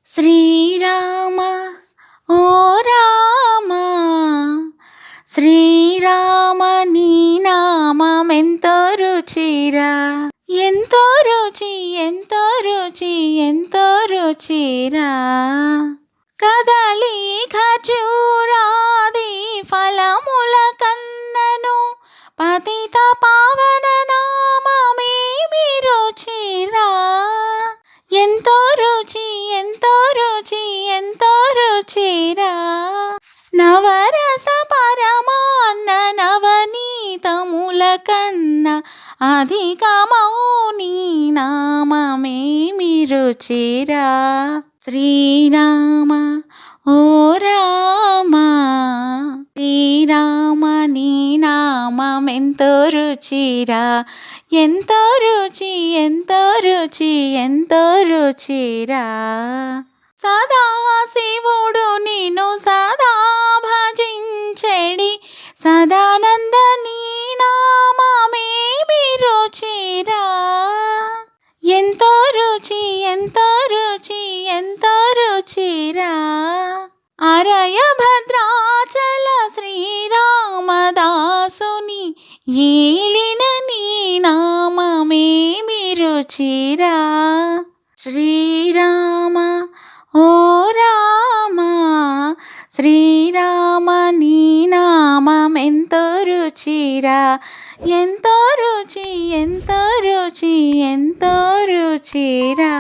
శ్రీరామ ఓ రామ, శ్రీరామ నీ నామమెంతో రుచిరా, ఎంతో రుచి ఎంతో రుచి ఎంతో రుచిరా. కదలి ఖర్జూరాది ఫలముల కన్నను పతిత పావన నామమేమి రుచిరా, ఎంతో రుచి ఎంతో రుచి ఎంతో రుచిరా. నవరస పరమాన్న నవనీతముల కన్న అధికమౌని నామమేమి రుచిరా. శ్రీరామ ఓ రామ, శ్రీరామ నీ నామమెంతో రుచిరా, ఎంతో రుచి ఎంతో రుచి ఎంతో రుచిరా. సదా శివుడు నిన్ను సదా భజించెడి సదానంద నీ నామమేమి రుచిరా, ఎంతో రుచి ఎంతో రుచి ఎంతో రుచిరా. అరయ భద్రాచల శ్రీరామదాసుని ఏలిన నీ నామమేమి రుచిరా. శ్రీరామ ఓ రామ, శ్రీరామ నీ నామమెంతో రుచిరా, ఎంతో రుచి ఎంతో రుచి ఎంతో రుచిరా.